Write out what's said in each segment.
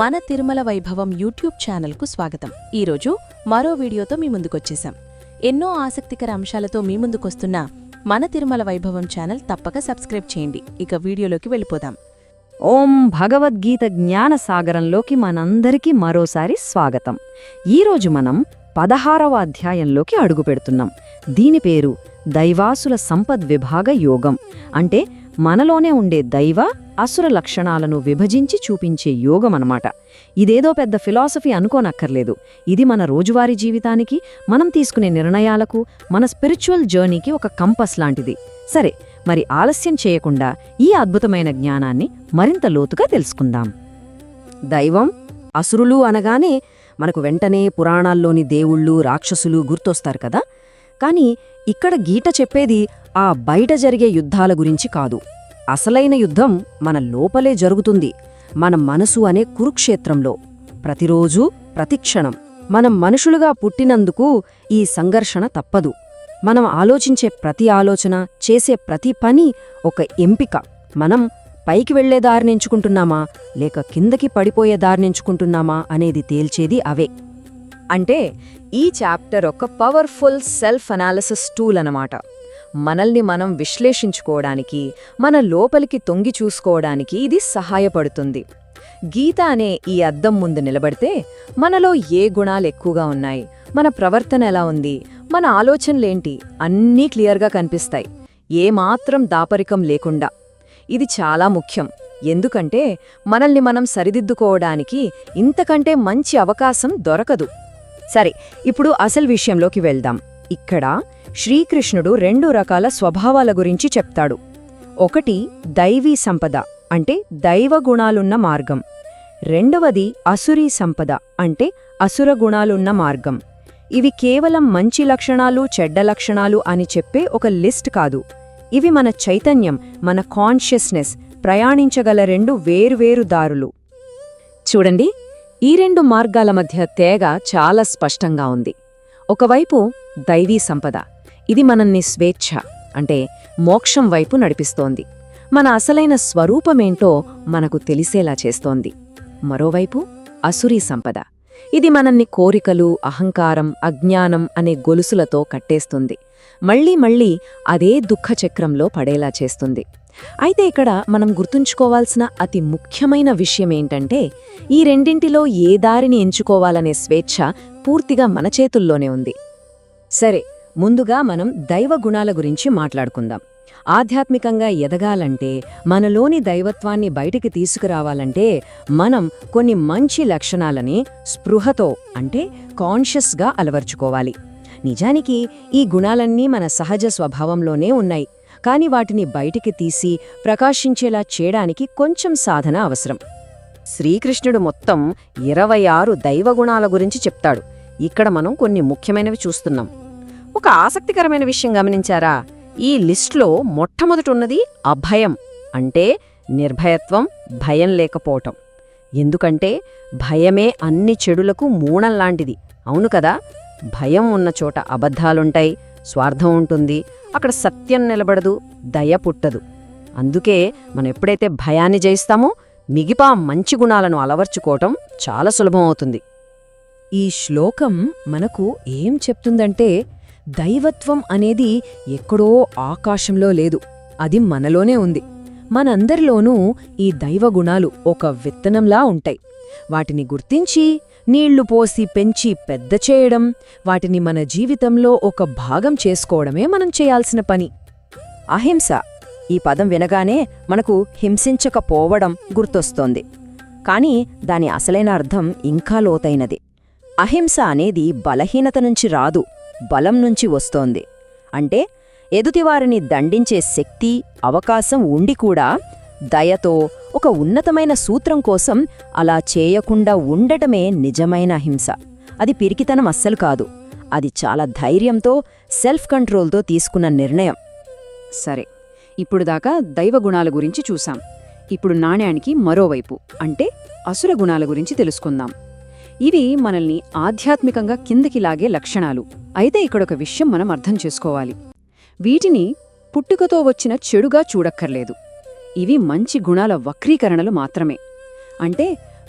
మన తిరుమల వైభవం యూట్యూబ్ ఛానల్కు స్వాగతం. ఈరోజు మరో వీడియోతో మీ ముందుకొచ్చేశాం. ఎన్నో ఆసక్తికర అంశాలతో మీ ముందుకొస్తున్న మన తిరుమల వైభవం ఛానల్ తప్పక సబ్స్క్రైబ్ చేయండి. ఇక వీడియోలోకి వెళ్ళిపోదాం. ఓం భగవద్గీత జ్ఞానసాగరంలోకి మనందరికీ మరోసారి స్వాగతం. ఈరోజు మనం 16వ అధ్యాయంలోకి అడుగుపెడుతున్నాం. దీని పేరు దైవాసుల సంపద్విభాగ యోగం. అంటే మనలోనే ఉండే దైవ అసుర లక్షణాలను విభజించి చూపించే యోగమన్నమాట. ఇదేదో పెద్ద ఫిలాసఫీ అనుకోనక్కర్లేదు. ఇది మన రోజువారీ జీవితానికి, మనం తీసుకునే నిర్ణయాలకు, మన స్పిరిచువల్ జర్నీకి ఒక కంపస్ లాంటిది. సరే, మరి ఆలస్యం చేయకుండా ఈ అద్భుతమైన జ్ఞానాన్ని మరింత లోతుగా తెలుసుకుందాం. దైవం, అసురులు అనగానే మనకు వెంటనే పురాణాల్లోని దేవుళ్ళు, రాక్షసులు గుర్తొస్తారు కదా. కానీ ఇక్కడ గీత చెప్పేది ఆ బయట జరిగే యుద్ధాల గురించి కాదు. అసలైన యుద్ధం మన లోపలే జరుగుతుంది, మన మనసు అనే కురుక్షేత్రంలో. ప్రతిరోజూ, ప్రతిక్షణం మనం మనుషులుగా పుట్టినందుకు ఈ సంఘర్షణ తప్పదు. మనం ఆలోచించే ప్రతి ఆలోచన, చేసే ప్రతి పని ఒక ఎంపిక. మనం పైకి వెళ్లే దారినెంచుకుంటున్నామా లేక కిందకి పడిపోయే దారినెంచుకుంటున్నామా అనేది తేల్చేది అవే. అంటే ఈ చాప్టర్ ఒక పవర్ఫుల్ సెల్ఫ్ అనాలిసిస్ టూల్ అన్నమాట. మనల్ని మనం విశ్లేషించుకోవడానికి, మన లోపలికి తొంగి చూసుకోవడానికి ఇది సహాయపడుతుంది. గీత అనే ఈ అద్దం ముందు నిలబడితే మనలో ఏ గుణాలు ఎక్కువగా ఉన్నాయి, మన ప్రవర్తన ఎలా ఉంది, మన ఆలోచనలేంటి అన్నీ క్లియర్గా కనిపిస్తాయి, ఏమాత్రం దాపరికం లేకుండా. ఇది చాలా ముఖ్యం. ఎందుకంటే మనల్ని మనం సరిదిద్దుకోవడానికి ఇంతకంటే మంచి అవకాశం దొరకదు. సరే, ఇప్పుడు అసలు విషయంలోకి వెళ్దాం. ఇక్కడ శ్రీకృష్ణుడు 2 రకాల స్వభావాల గురించి చెప్తాడు. ఒకటి దైవీ సంపద, అంటే దైవ గుణాలున్న మార్గం. రెండవది అసురీ సంపద, అంటే అసుర గుణాలున్న మార్గం. ఇవి కేవలం మంచి లక్షణాలు, చెడ్డ లక్షణాలు అని చెప్పే ఒక లిస్ట్ కాదు. ఇవి మన చైతన్యం, మన కాన్షియస్నెస్ ప్రయాణించగల 2 వేర్వేరు దారులు. చూడండి, ఈ 2 మార్గాల మధ్య తేగ చాలా స్పష్టంగా ఉంది. ఒకవైపు దైవీ సంపద. ఇది మనల్ని స్వేచ్ఛ, అంటే మోక్షం వైపు నడిపిస్తోంది. మన అసలైన స్వరూపమేంటో మనకు తెలిసేలా చేస్తోంది. మరోవైపు అసురీ సంపద. ఇది మనల్ని కోరికలు, అహంకారం, అజ్ఞానం అనే గొలుసులతో కట్టేస్తుంది. మళ్లీ మళ్లీ అదే దుఃఖచక్రంలో పడేలా చేస్తుంది. అయితే ఇక్కడ మనం గుర్తుంచుకోవాల్సిన అతి ముఖ్యమైన విషయమేంటంటే, ఈ రెండింటిలో ఏ దారిని ఎంచుకోవాలనే స్వేచ్ఛ పూర్తిగా మన చేతుల్లోనే ఉంది. సరే, ముందుగా మనం దైవ గుణాల గురించి మాట్లాడుకుందాం. ఆధ్యాత్మికంగా ఎదగాలంటే, మనలోని దైవత్వాన్ని బయటికి తీసుకురావాలంటే మనం కొన్ని మంచి లక్షణాలని స్పృహతో, అంటే కాన్షియస్గా అలవర్చుకోవాలి. నిజానికి ఈ గుణాలన్నీ మన సహజ స్వభావంలోనే ఉన్నాయి. కాని వాటిని బయటికి తీసి ప్రకాశించేలా చేయడానికి కొంచెం సాధన అవసరం. శ్రీకృష్ణుడు మొత్తం 26 దైవగుణాల గురించి చెప్తాడు. ఇక్కడ మనం కొన్ని ముఖ్యమైనవి చూస్తున్నాం. ఒక ఆసక్తికరమైన విషయం గమనించారా? ఈ లిస్టులో మొట్టమొదటున్నది అభయం, అంటే నిర్భయత్వం, భయం లేకపోవటం. ఎందుకంటే భయమే అన్ని చెడులకు మూలంలాంటిది. అవును కదా? భయం ఉన్న చోట అబద్ధాలుంటాయి, స్వార్థం ఉంటుంది, అక్కడ సత్యం నిలబడదు, దయ పుట్టదు. అందుకే మనం ఎప్పుడైతే భయాన్ని జయిస్తామో మిగిపా మంచి గుణాలను అలవర్చుకోవటం చాలా సులభమవుతుంది. ఈ శ్లోకం మనకు ఏం చెప్తుందంటే, దైవత్వం అనేది ఎక్కడో ఆకాశంలో లేదు, అది మనలోనే ఉంది. మనందరిలోనూ ఈ దైవగుణాలు ఒక విత్తనంలా ఉంటాయి. వాటిని గుర్తించి నీళ్లు పోసి పెంచి పెద్ద చేయడం, వాటిని మన జీవితంలో ఒక భాగం చేసుకోవడమే మనం చేయాల్సిన పని. అహింస, ఈ పదం వినగానే మనకు హింసించకపోవడం గుర్తొస్తోంది. కాని దాని అసలైన అర్థం ఇంకా లోతైనది. అహింస అనేది బలహీనత నుంచి రాదు, బలం నుంచి వస్తోంది. అంటే ఎదుటివారిని దండించే శక్తి, అవకాశం ఉండి కూడా దయతో, ఒక ఉన్నతమైన సూత్రం కోసం అలా చేయకుండా ఉండటమే నిజమైన అహింస. అది పిరికితనం అస్సలు కాదు. అది చాలా ధైర్యంతో, సెల్ఫ్ కంట్రోల్తో తీసుకున్న నిర్ణయం. సరే, ఇప్పుడు దాకా దైవగుణాల గురించి చూసాం. ఇప్పుడు నాణ్యానికి మరోవైపు, అంటే అసుర గుణాల గురించి తెలుసుకుందాం. ఇవి మనల్ని ఆధ్యాత్మికంగా కిందకి లాగే లక్షణాలు. అయితే ఇక్కడొక విషయం మనం అర్థం చేసుకోవాలి. వీటిని పుట్టుకతో వచ్చిన చెడుగా చూడక్కర్లేదు. ఇవి మంచి గుణాల వక్రీకరణలు మాత్రమే. అంటే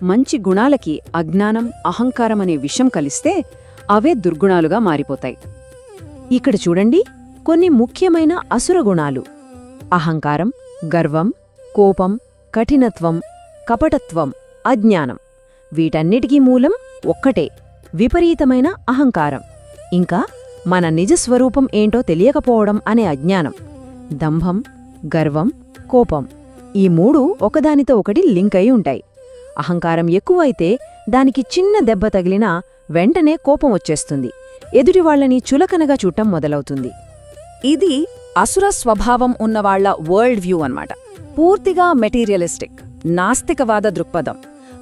మంచి గుణాలకి అజ్ఞానం అహంకారం అనే విషం కలిస్తే అవే దుర్గుణాలుగా మారిపోతాయి. ఇక్కడ చూడండి కొన్ని ముఖ్యమైన అసుర గుణాలు: అహంకారం, గర్వం, కోపం, కఠినత్వం, కపటత్వం, అజ్ఞానం. వీటన్నిటికీ మూలం ఒక్కటే, విపరీతమైన అహంకారం. ఇంకా మన నిజస్వరూపం ఏంటో తెలియకపోవడం అనే అజ్ఞానం. దంభం, గర్వం, కోపం ఈ మూడు ఒకదానితో ఒకటి లింక్ అయి ఉంటాయి. అహంకారం ఎక్కువైతే దానికి చిన్న దెబ్బ తగిలినా వెంటనే కోపం వచ్చేస్తుంది, ఎదుటివాళ్లని చులకనగా చూడటం మొదలవుతుంది. ఇది అసుర స్వభావం ఉన్నవాళ్ల వరల్డ్ వ్యూ అన్నమాట. పూర్తిగా మెటీరియలిస్టిక్, నాస్తికవాద దృక్పథం.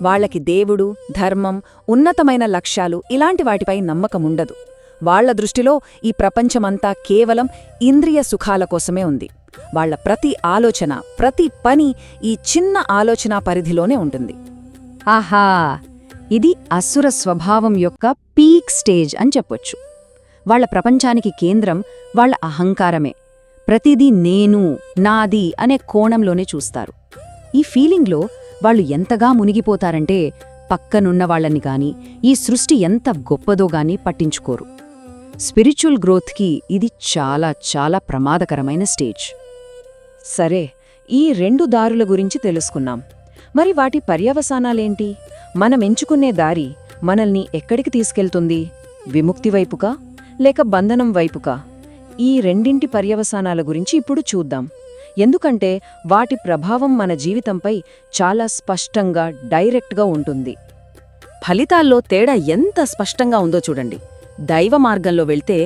వాళ్లకి దేవుడు, ధర్మం, ఉన్నతమైన లక్ష్యాలు ఇలాంటి వాటిపై నమ్మకముండదు. వాళ్ల దృష్టిలో ఈ ప్రపంచమంతా కేవలం ఇంద్రియ సుఖాల కోసమే ఉంది. వాళ్ల ప్రతి ఆలోచన, ప్రతి పని ఈ చిన్న ఆలోచనా పరిధిలోనే ఉంటుంది. ఆహా, ఇది అసుర స్వభావం యొక్క పీక్ స్టేజ్ అని చెప్పొచ్చు. వాళ్ల ప్రపంచానికి కేంద్రం వాళ్ల అహంకారమే. ప్రతిదీ నేను, నాది అనే కోణంలోనే చూస్తారు. ఈ ఫీలింగ్లో వాళ్ళు ఎంతగా మునిగిపోతారంటే పక్కనున్న వాళ్ళని గాని, ఈ సృష్టి ఎంత గొప్పదో గాని పట్టించుకోరు. స్పిరిచువల్ గ్రోత్కి ఇది చాలా చాలా ప్రమాదకరమైన స్టేజ్. సరే, ఈ రెండు దారుల గురించి తెలుసుకున్నాం. మరి వాటి పర్యవసానాలేంటి? మనమెంచుకునే దారి మనల్ని ఎక్కడికి తీసుకెళ్తుంది? విముక్తి వైపుకా లేక బంధనం వైపుకా? ఈ రెండింటి పర్యవసానాల గురించి ఇప్పుడు చూద్దాం. ఎందుకంటే వాటి ప్రభావం మన జీవితంపై చాలా స్పష్టంగా, డైరెక్ట్గా ఉంటుంది. ఫలితాల్లో తేడా ఎంత స్పష్టంగా ఉందో చూడండి. దైవ మార్గంలో వెళ్తే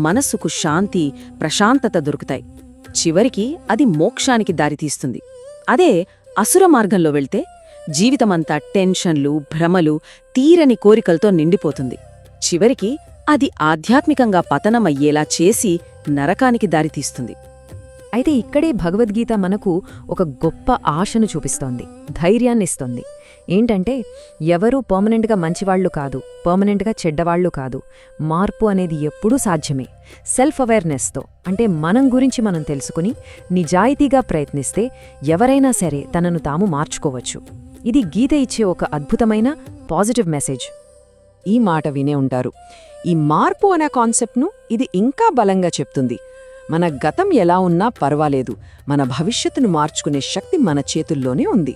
మనస్సుకు శాంతి, ప్రశాంతత దొరుకుతాయి. చివరికి అది మోక్షానికి దారితీస్తుంది. అదే అసుర మార్గంలో వెళ్తే జీవితమంతా టెన్షన్లు, భ్రమలు, తీరని కోరికలతో నిండిపోతుంది. చివరికి అది ఆధ్యాత్మికంగా పతనమయ్యేలా చేసి నరకానికి దారితీస్తుంది. అయితే ఇక్కడే భగవద్గీత మనకు ఒక గొప్ప ఆశను చూపిస్తోంది, ధైర్యాన్నిస్తోంది. ఏంటంటే ఎవరూ పర్మనెంట్గా మంచివాళ్లు కాదు, పర్మనెంట్గా చెడ్డవాళ్లు కాదు. మార్పు అనేది ఎప్పుడూ సాధ్యమే. సెల్ఫ్ అవేర్నెస్తో, అంటే మనం గురించి మనం తెలుసుకుని నిజాయితీగా ప్రయత్నిస్తే ఎవరైనా సరే తనను తాము మార్చుకోవచ్చు. ఇది గీత ఇచ్చే ఒక అద్భుతమైన పాజిటివ్ మెసేజ్. ఈ మాట వినే ఉంటారు. ఈ మార్పు అనే కాన్సెప్ట్ను ఇది ఇంకా బలంగా చెప్తుంది. మన గతం ఎలా ఉన్నా పర్వాలేదు, మన భవిష్యత్తును మార్చుకునే శక్తి మన చేతుల్లోనే ఉంది.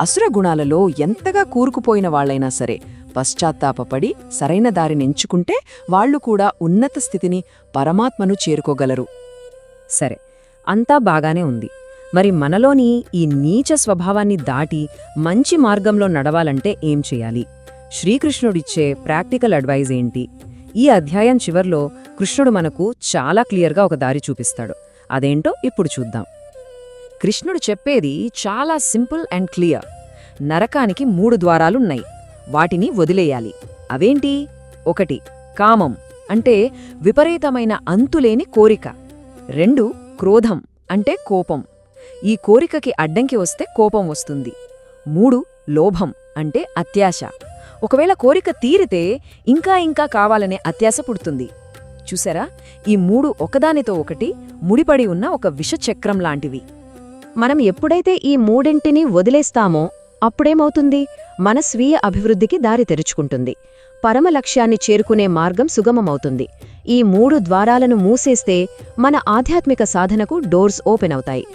అసుర గుణాలలో ఎంతగా కూరుకుపోయిన వాళ్లైనా సరే పశ్చాత్తాపపడి సరైన దారిని ఎంచుకుంటే వాళ్లు కూడా ఉన్నత స్థితిని, పరమాత్మను చేరుకోగలరు. సరే, అంతా బాగానే ఉంది. మరి మనలోని ఈ నీచ స్వభావాన్ని దాటి మంచి మార్గంలో నడవాలంటే ఏం చేయాలి? శ్రీకృష్ణుడిచ్చే ప్రాక్టికల్ అడ్వైజ్ ఏంటి? ఈ అధ్యాయం చివర్లో కృష్ణుడు మనకు చాలా క్లియర్గా ఒక దారి చూపిస్తాడు. అదేంటో ఇప్పుడు చూద్దాం. కృష్ణుడు చెప్పేది చాలా సింపుల్ అండ్ క్లియర్. నరకానికి 3 ద్వారాలున్నాయి. వాటిని వదిలేయాలి. అవేంటి? 1 కామం, అంటే విపరీతమైన అంతులేని కోరిక. 2 క్రోధం, అంటే కోపం. ఈ కోరికకి అడ్డంకి వస్తే కోపం వస్తుంది. 3 లోభం, అంటే అత్యాశ. ఒకవేళ కోరిక తీరితే ఇంకా ఇంకా కావాలనే అత్యాశ పుడుతుంది. చూసారా, ఈ 3 ఒకదానితో ఒకటి ముడిపడి ఉన్న ఒక విషచక్రం లాంటివి. మనం ఎప్పుడైతే ఈ 3ంటిని వదిలేస్తామో అప్పుడేమవుతుంది? మన స్వీయ అభివృద్ధికి దారి తెరుచుకుంటుంది. పరమ లక్ష్యాన్ని చేరుకునే మార్గం సుగమమవుతుంది. ఈ 3 ద్వారాలను మూసేస్తే మన ఆధ్యాత్మిక సాధనకు డోర్స్ ఓపెన్ అవుతాయి.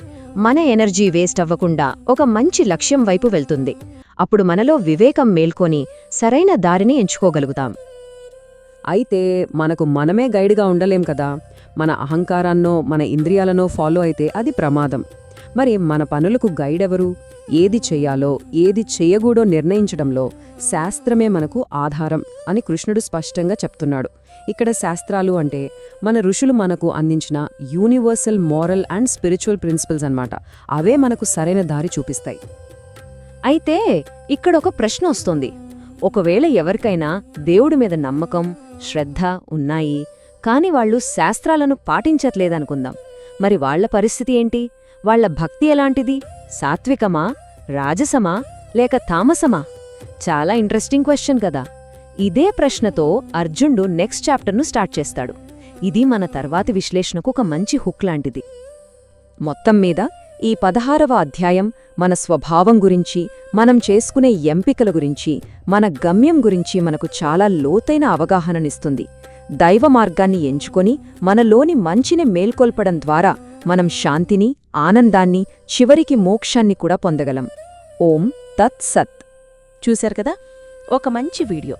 మన ఎనర్జీ వేస్ట్ అవ్వకుండా ఒక మంచి లక్ష్యం వైపు వెళ్తుంది. అప్పుడు మనలో వివేకం మేల్కొని సరైన దారిని ఎంచుకోగలుగుతాం. అయితే మనకు మనమే గైడ్గా ఉండలేం కదా. మన అహంకారాన్నో మన ఇంద్రియాలనో ఫాలో అయితే అది ప్రమాదం. మరి మన పనులకు గైడ్ ఎవరు? ఏది చెయ్యాలో ఏది చెయ్యగూడో నిర్ణయించడంలో శాస్త్రమే మనకు ఆధారం అని కృష్ణుడు స్పష్టంగా చెప్తున్నాడు. ఇక్కడ శాస్త్రాలు అంటే మన ఋషులు మనకు అందించిన universal moral and spiritual principles అన్నమాట. అవే మనకు సరైన దారి చూపిస్తాయి. అయితే ఇక్కడ ఒక ప్రశ్న వస్తోంది. ఒకవేళ ఎవరికైనా దేవుడి మీద నమ్మకం, శ్రద్ధ ఉన్నాయి, కాని వాళ్లు శాస్త్రాలను పాటించట్లేదనుకుందాం. మరి వాళ్ల పరిస్థితి ఏంటి? వాళ్ల భక్తి ఎలాంటిది? సాత్వికమా, రాజసమా, లేక తామసమా? చాలా ఇంట్రెస్టింగ్ క్వశ్చన్ కదా. ఇదే ప్రశ్నతో అర్జునుడు నెక్స్ట్ చాప్టర్ను స్టార్ట్ చేస్తాడు. ఇది మన తర్వాతి విశ్లేషణకు ఒక మంచి హుక్ లాంటిది. మొత్తం మీద ఈ 16వ అధ్యాయం మన స్వభావం గురించి, మనం చేసుకునే ఎంపికల గురించి, మన గమ్యం గురించి మనకు చాలా లోతైన అవగాహననిస్తుంది. దైవ మార్గాన్ని ఎంచుకొని మనలోని మంచిని మేల్కొల్పడం ద్వారా మనం శాంతిని, ఆనందాన్ని, చివరికి మోక్షాన్ని కూడా పొందగలం. ఓం తత్ సత్. చూశారు కదా, ఒక మంచి వీడియో.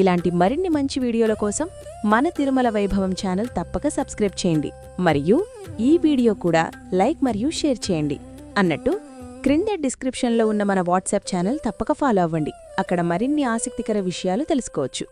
ఇలాంటి మరిన్ని మంచి వీడియోల కోసం మన తిరుమల వైభవం ఛానల్ తప్పక సబ్స్క్రైబ్ చేయండి. మరియు ఈ వీడియో కూడా లైక్ మరియు షేర్ చేయండి. అన్నట్టు క్రింద డిస్క్రిప్షన్లో ఉన్న మన వాట్సాప్ ఛానల్ తప్పక ఫాలో అవ్వండి. అక్కడ మరిన్ని ఆసక్తికర విషయాలు తెలుసుకోవచ్చు.